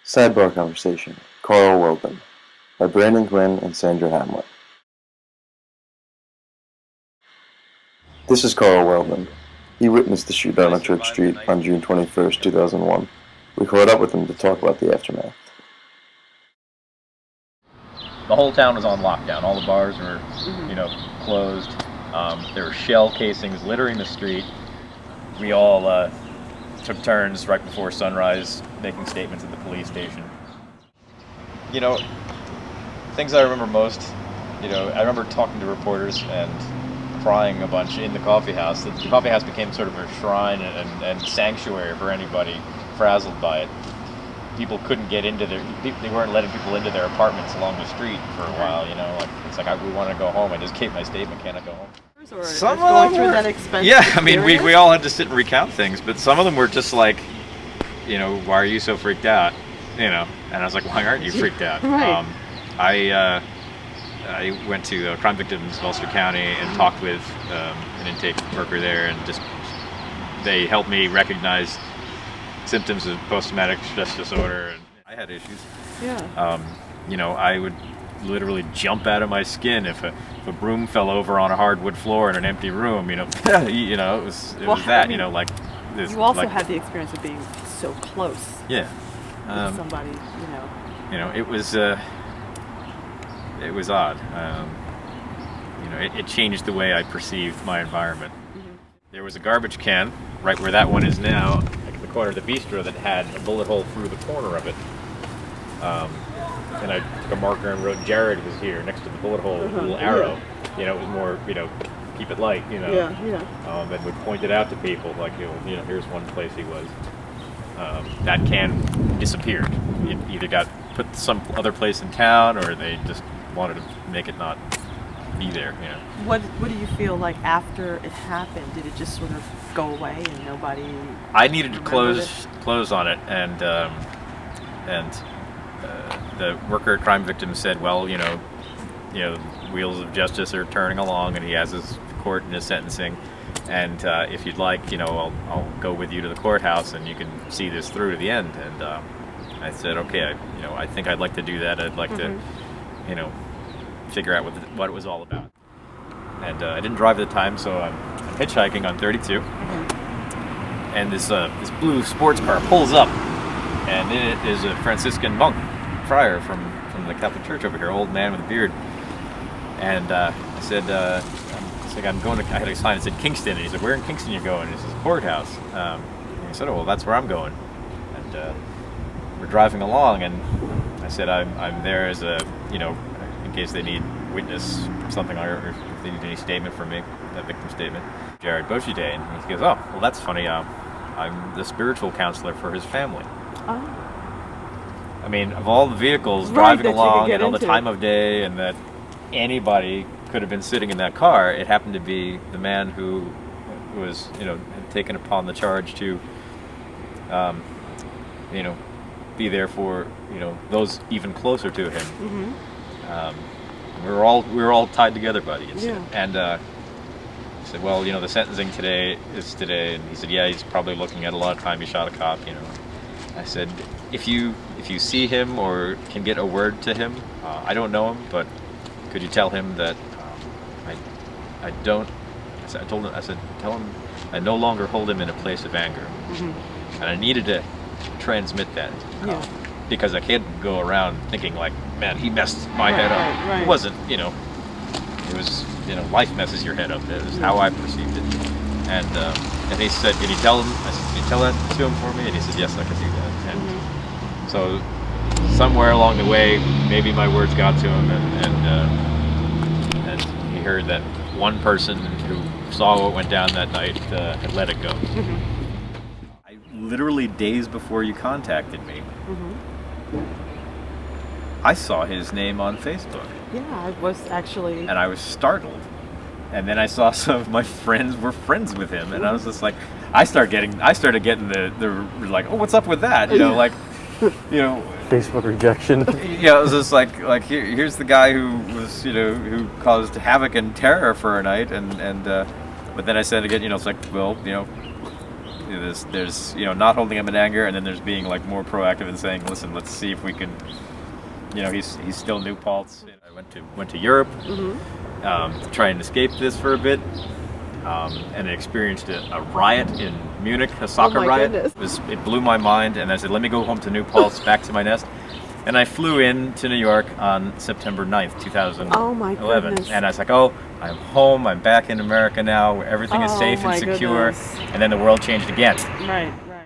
Sidebar Conversation, Carl Welden, by Brandon Gwynn and Sandra Hamlet. This is Carl Welden. He witnessed the shootout on Church Street on June 21st, 2001. We caught up with him to talk about the aftermath. The whole town was on lockdown. All the bars were, closed. There were shell casings littering the street. We all took turns right before sunrise making statements at the police station. Things I remember most, I remember talking to reporters and crying a bunch in the coffee house. The coffee house became sort of a shrine and sanctuary for anybody frazzled by it. People couldn't get into they weren't letting people into their apartments along the street for a while, it's like, we want to go home. I just gave my statement, can I go home? Some going through that expensive we all had to sit and recount things, but some of them were just like, why are you so freaked out? And I was like, why aren't you freaked out? Right. I went to crime victims of Ulster County and talked with an intake worker there, and they helped me recognize symptoms of post-traumatic stress disorder. And I had issues. Yeah. I would literally jump out of my skin if a broom fell over on a hardwood floor in an empty room. It was that. This, you also had the experience of being so close. Yeah. With somebody, it was odd. It changed the way I perceived my environment. Mm-hmm. There was a garbage can right where that one is now, like at the corner of the bistro, that had a bullet hole through the corner of it. And I took a marker and wrote Jared was here next to the bullet hole with a little arrow. Yeah. It was more, keep it light, and would point it out to people, like, here's one place he was. That can disappeared. It either got put some other place in town, or they just wanted to make it not be there. What do you feel like after it happened? Did it just sort of go away and nobody? I needed to close on it, and the worker crime victim said, well, the wheels of justice are turning along, and he has his court and his sentencing. And if you'd like, I'll go with you to the courthouse, and you can see this through to the end. And I said, okay, I think I'd like to do that. I'd like to, figure out what it was all about. And I didn't drive at the time, so I'm hitchhiking on 32. And this blue sports car pulls up, and in it is a Franciscan monk, friar from the Catholic Church over here, old man with a beard. And I said, I'm going to, I had a sign that said Kingston, and he said, where in Kingston you going? And he says, courthouse. And I said, oh, well, that's where I'm going. And we're driving along, and I said, I'm there as a, in case they need witness something, or if they need any statement from me, a victim statement. Jared Boschide, and he goes, oh, well, that's funny. I'm the spiritual counselor for his family. Oh. I mean, of all the vehicles driving along and all the time of day, and that anybody could have been sitting in that car, it happened to be the man who was, had taken upon the charge to, be there for, those even closer to him. Mm-hmm. We were all tied together by the incident. Yeah. And I said, well, the sentencing today is today, and he said, yeah, he's probably looking at a lot of time. He shot a cop. I said, if you see him or can get a word to him, I don't know him, but could you tell him that I don't? I told him. I said, tell him I no longer hold him in a place of anger, and I needed to transmit that, because I can't go around thinking like, man, he messed my head up. Right. It wasn't, it was, life messes your head up. It was how I perceived it. And he said, can you tell him? I said, can you tell that to him for me? And he said, yes, I can do that. And so somewhere along the way, maybe my words got to him, and he heard that one person who saw what went down that night had let it go. I literally, days before you contacted me, I saw his name on Facebook. Yeah, I was actually. And I was startled. And then I saw some of my friends were friends with him, and I was just like, I started getting the like, oh, what's up with that? Facebook rejection. Yeah, it was just like here's the guy who was, who caused havoc and terror for a night, and but then I said again, it's like, well, there's not holding him in anger, and then there's being like more proactive and saying, listen, let's see if we can. He's still new paltz. I went to Europe, to try and escape this for a bit, and I experienced a riot in Munich, a soccer riot. Goodness. It blew my mind, and I said, let me go home to New Paltz, back to my nest. And I flew in to New York on September 9th, 2011. Oh my goodness. And I was like, oh, I'm home, I'm back in America now, where everything is Oh safe and my secure. goodness. And then the world changed again. Right.